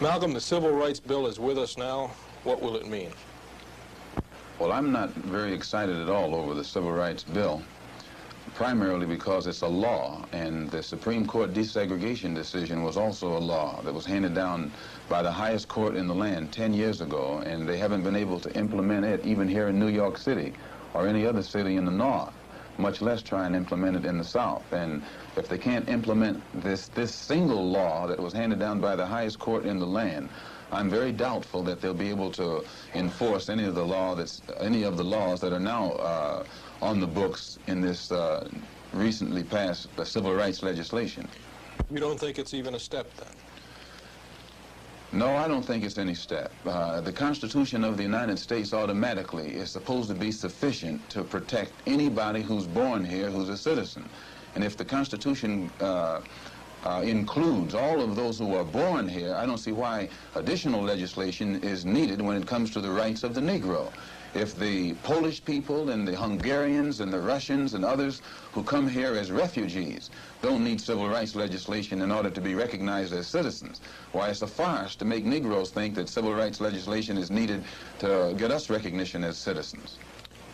Malcolm, the Civil Rights Bill is with us now. What will it mean? Well, I'm not very excited at all over the Civil Rights Bill, primarily because it's a law, and the Supreme Court desegregation decision was also a law that was handed down by the highest court in the land 10 years ago, and they haven't been able to implement it even here in New York City or any other city in the North, much less try and implement it in the South. And if they can't implement this single law that was handed down by the highest court in the land, I'm very doubtful that they'll be able to enforce any of the laws that are now on the books in this recently passed civil rights legislation. You don't think it's even a step, then? No, I don't think it's any step. The Constitution of the United States automatically is supposed to be sufficient to protect anybody who's born here who's a citizen. And if the Constitution includes all of those who are born here, I don't see why additional legislation is needed when it comes to the rights of the Negro. If the Polish people and the Hungarians and the Russians and others who come here as refugees don't need civil rights legislation in order to be recognized as citizens, why, it's a farce to make Negroes think that civil rights legislation is needed to get us recognition as citizens.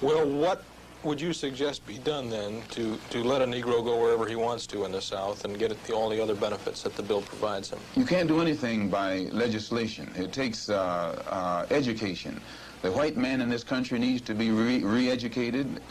Well, what would you suggest be done then to let a Negro go wherever he wants to in the South and get all the other benefits that the bill provides him? You can't do anything by legislation. It takes education. The white man in this country needs to be re-educated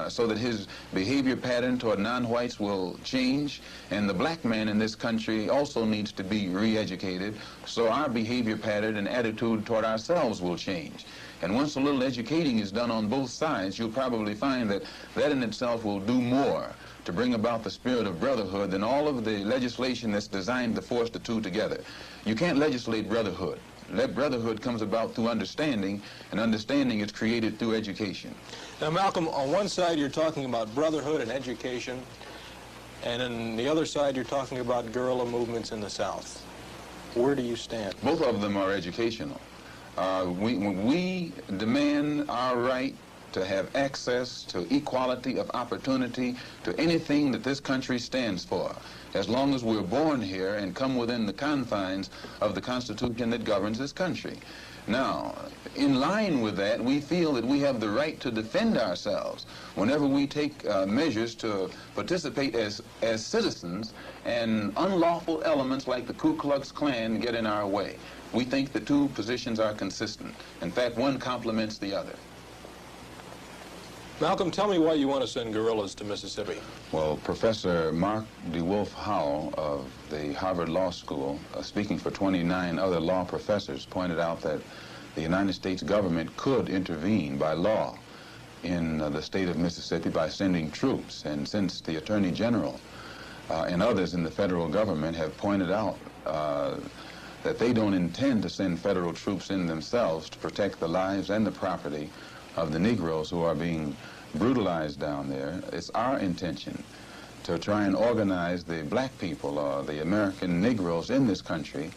so that his behavior pattern toward non-whites will change, and the black man in this country also needs to be re-educated so our behavior pattern and attitude toward ourselves will change. And once a little educating is done on both sides, you'll probably find that that in itself will do more to bring about the spirit of brotherhood than all of the legislation that's designed to force the two together. You can't legislate brotherhood. That brotherhood comes about through understanding, and understanding is created through education. Now, Malcolm, on one side you're talking about brotherhood and education, and on the other side you're talking about guerrilla movements in the South. Where do you stand? Both of them are educational. We demand our right to have access to equality of opportunity to anything that this country stands for, as long as we're born here and come within the confines of the Constitution that governs this country. Now, in line with that, we feel that we have the right to defend ourselves whenever we take measures to participate as citizens and unlawful elements like the Ku Klux Klan get in our way. We think the two positions are consistent. In fact, one complements the other. Malcolm, tell me why you want to send guerrillas to Mississippi. Well, Professor Mark DeWolf Howell of the Harvard Law School, speaking for 29 other law professors, pointed out that the United States government could intervene by law in the state of Mississippi by sending troops. And since the Attorney General and others in the federal government have pointed out that they don't intend to send federal troops in themselves to protect the lives and the property of the Negroes who are being brutalized down there, it's our intention to try and organize the black people or the American Negroes in this country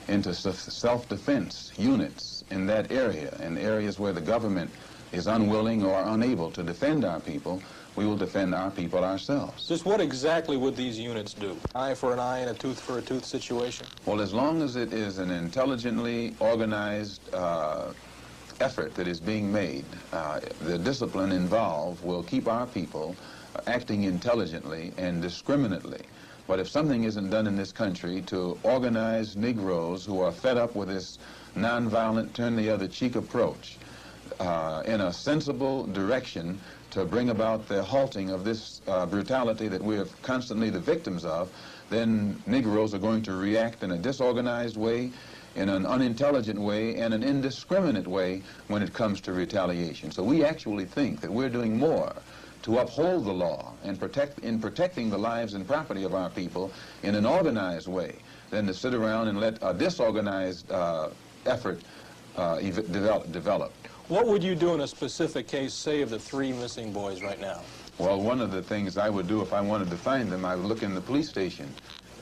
into self-defense units in that area. In areas where the government is unwilling or unable to defend our people, we will defend our people ourselves. Just what exactly would these units do? Eye for an eye and a tooth for a tooth situation? Well, as long as it is an intelligently organized effort that is being made, the discipline involved will keep our people acting intelligently and discriminately. But if something isn't done in this country to organize Negroes who are fed up with this nonviolent, turn-the-other-cheek approach in a sensible direction to bring about the halting of this brutality that we are constantly the victims of, then Negroes are going to react in a disorganized way, in an unintelligent way, and an indiscriminate way when it comes to retaliation. So we actually think that we're doing more to uphold the law and protecting the lives and property of our people in an organized way than to sit around and let a disorganized effort develop. What would you do in a specific case, say, of the 3 missing boys right now? Well, one of the things I would do if I wanted to find them, I would look in the police station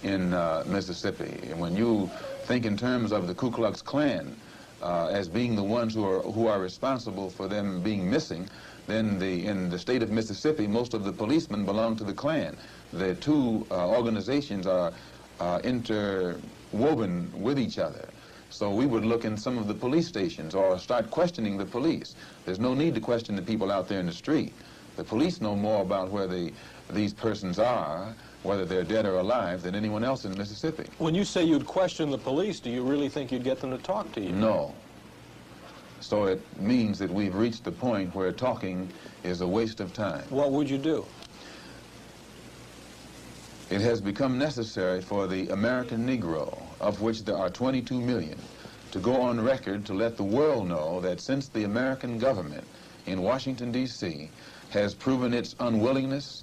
in Mississippi. And when you think in terms of the Ku Klux Klan as being the ones who are responsible for them being missing, then in the state of Mississippi, most of the policemen belong to the Klan. The two organizations are interwoven with each other. So we would look in some of the police stations or start questioning the police. There's no need to question the people out there in the street. The police know more about where these persons are, whether they're dead or alive, than anyone else in Mississippi. When you say you'd question the police, do you really think you'd get them to talk to you? No. So it means that we've reached the point where talking is a waste of time. What would you do? It has become necessary for the American Negro, of which there are 22 million, to go on record to let the world know that since the American government in Washington, D.C. has proven its unwillingness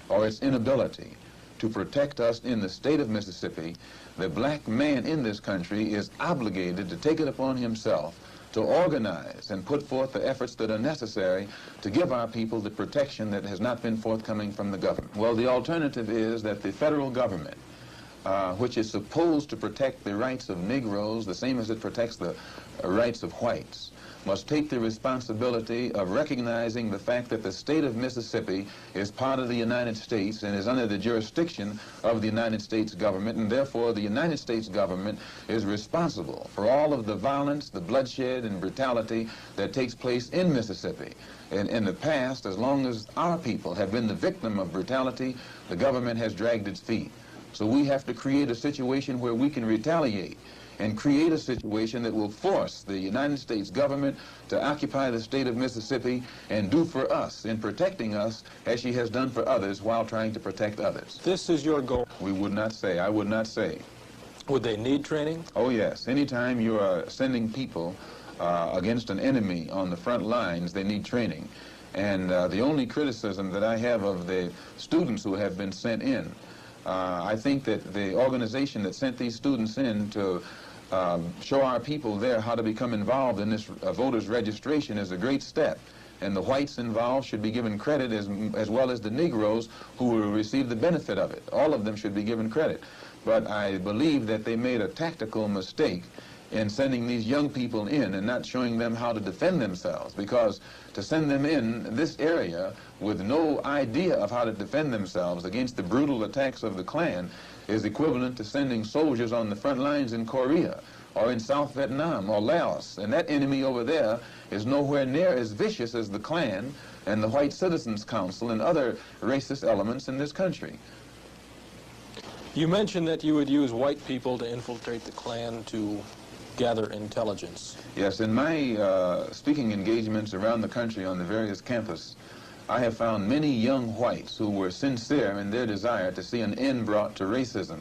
or its inability to protect us in the state of Mississippi, the black man in this country is obligated to take it upon himself to organize and put forth the efforts that are necessary to give our people the protection that has not been forthcoming from the government. Well, the alternative is that the federal government, which is supposed to protect the rights of Negroes the same as it protects the rights of whites, must take the responsibility of recognizing the fact that the state of Mississippi is part of the United States and is under the jurisdiction of the United States government, and therefore the United States government is responsible for all of the violence, the bloodshed, and brutality that takes place in Mississippi. And in the past, as long as our people have been the victim of brutality, the government has dragged its feet. So we have to create a situation where we can retaliate and create a situation that will force the United States government to occupy the state of Mississippi and do for us in protecting us as she has done for others while trying to protect others. This is your goal. We would not say, I would not say. Would they need training? Oh yes, anytime you are sending people against an enemy on the front lines, they need training. And the only criticism that I have of the students who have been sent in, I think that the organization that sent these students in to show our people there how to become involved in this voters registration is a great step. And the whites involved should be given credit as well as the Negroes who will receive the benefit of it. All of them should be given credit. But I believe that they made a tactical mistake in sending these young people in and not showing them how to defend themselves, because to send them in this area with no idea of how to defend themselves against the brutal attacks of the Klan is equivalent to sending soldiers on the front lines in Korea or in South Vietnam or Laos. And that enemy over there is nowhere near as vicious as the Klan and the White Citizens Council and other racist elements in this country. You mentioned that you would use white people to infiltrate the Klan to gather intelligence. Yes, in my speaking engagements around the country on the various campuses, I have found many young whites who were sincere in their desire to see an end brought to racism.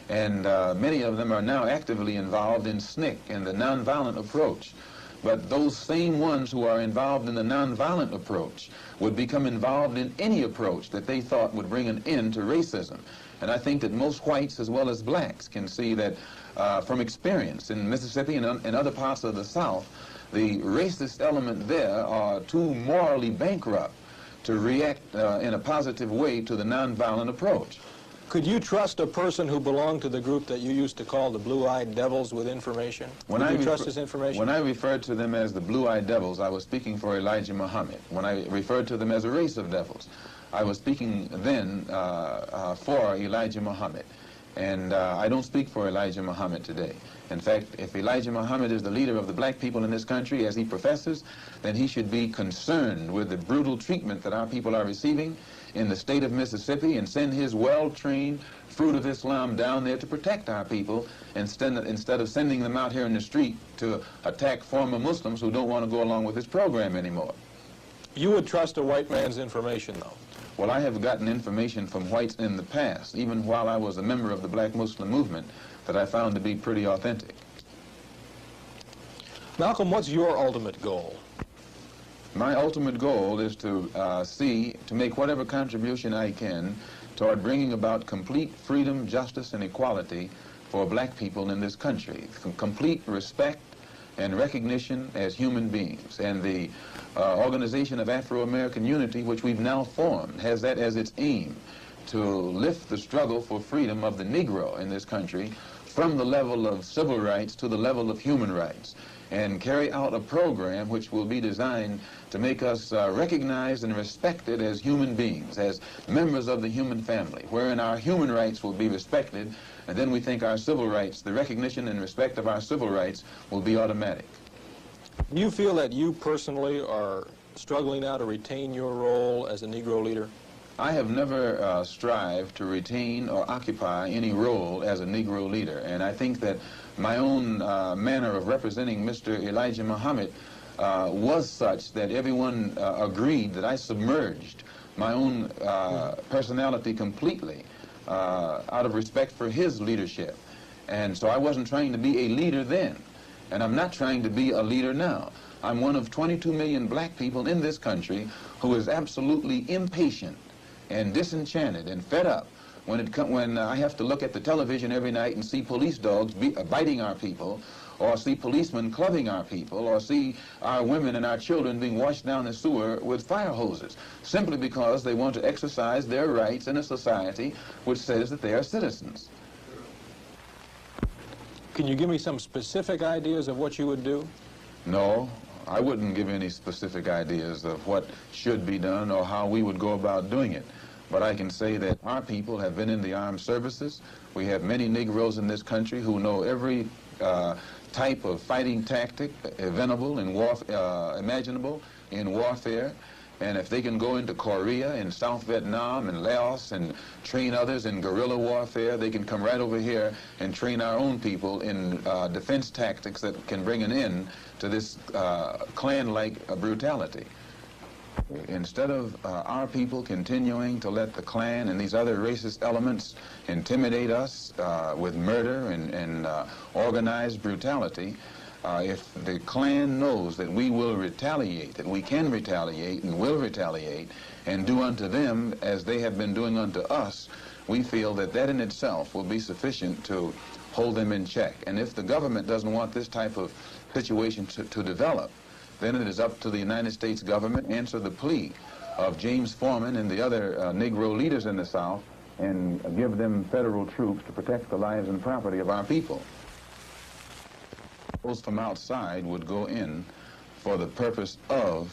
And many of them are now actively involved in SNCC and the nonviolent approach. But those same ones who are involved in the nonviolent approach would become involved in any approach that they thought would bring an end to racism. And I think that most whites as well as blacks can see that from experience in Mississippi and other parts of the South, the racist element there are too morally bankrupt to react in a positive way to the nonviolent approach. Could you trust a person who belonged to the group that you used to call the Blue-Eyed Devils with information? Could you trust his information? When I referred to them as the Blue-Eyed Devils, I was speaking for Elijah Muhammad. When I referred to them as a race of devils, I was speaking then for Elijah Muhammad. And I don't speak for Elijah Muhammad today. In fact, if Elijah Muhammad is the leader of the black people in this country, as he professes, then he should be concerned with the brutal treatment that our people are receiving in the state of Mississippi and send his well-trained Fruit of Islam down there to protect our people instead of sending them out here in the street to attack former Muslims who don't want to go along with his program anymore. You would trust a white man's information, though? Well, I have gotten information from whites in the past, even while I was a member of the black Muslim movement, that I found to be pretty authentic. Malcolm, what's your ultimate goal? My ultimate goal is to make whatever contribution I can toward bringing about complete freedom, justice, and equality for black people in this country. Complete respect and recognition as human beings. And the Organization of Afro-American Unity, which we've now formed, has that as its aim, to lift the struggle for freedom of the Negro in this country from the level of civil rights to the level of human rights, and carry out a program which will be designed to make us recognized and respected as human beings, as members of the human family, wherein our human rights will be respected, and then we think our civil rights, the recognition and respect of our civil rights, will be automatic. Do you feel that you personally are struggling now to retain your role as a Negro leader? I have never strived to retain or occupy any role as a Negro leader, and I think that my own manner of representing Mr. Elijah Muhammad was such that everyone agreed that I submerged my own personality completely out of respect for his leadership. And so I wasn't trying to be a leader then, and I'm not trying to be a leader now. I'm one of 22 million black people in this country who is absolutely impatient and disenchanted and fed up when I have to look at the television every night and see police dogs biting our people, or see policemen clubbing our people, or see our women and our children being washed down the sewer with fire hoses, simply because they want to exercise their rights in a society which says that they are citizens. Can you give me some specific ideas of what you would do? No, I wouldn't give any specific ideas of what should be done or how we would go about doing it. But I can say that our people have been in the armed services. We have many Negroes in this country who know every type of fighting tactic imaginable in warfare. And if they can go into Korea and South Vietnam and Laos and train others in guerrilla warfare, they can come right over here and train our own people in defense tactics that can bring an end to this Klan-like brutality. Instead of our people continuing to let the Klan and these other racist elements intimidate us with murder and organized brutality, if the Klan knows that we will retaliate, that we can retaliate and will retaliate and do unto them as they have been doing unto us, we feel that that in itself will be sufficient to hold them in check. And if the government doesn't want this type of situation to develop, then it is up to the United States government to answer the plea of James Foreman and the other Negro leaders in the South and give them federal troops to protect the lives and property of our people. Those from outside would go in for the purpose of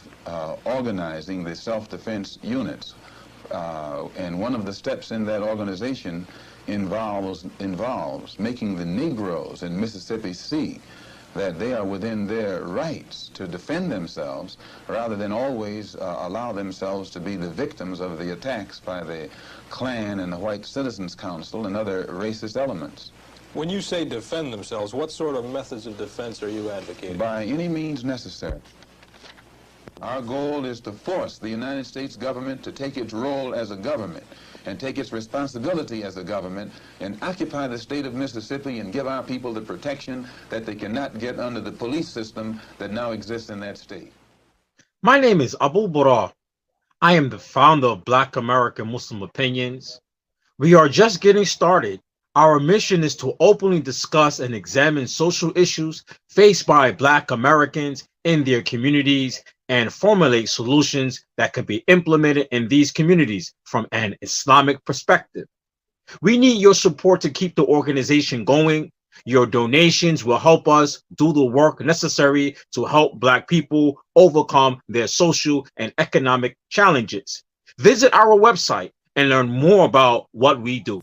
organizing the self-defense units. And one of the steps in that organization involves making the Negroes in Mississippi see that they are within their rights to defend themselves rather than always allow themselves to be the victims of the attacks by the Klan and the White Citizens Council and other racist elements. When you say defend themselves, what sort of methods of defense are you advocating? By any means necessary. Our goal is to force the United States government to take its role as a government and take its responsibility as a government and occupy the state of Mississippi and give our people the protection that they cannot get under the police system that now exists in that state. My name is Abu Bara. I am the founder of Black American Muslim Opinions. We are just getting started. Our mission is to openly discuss and examine social issues faced by Black Americans in their communities and formulate solutions that can be implemented in these communities from an Islamic perspective. We need your support to keep the organization going. Your donations will help us do the work necessary to help Black people overcome their social and economic challenges. Visit our website and learn more about what we do.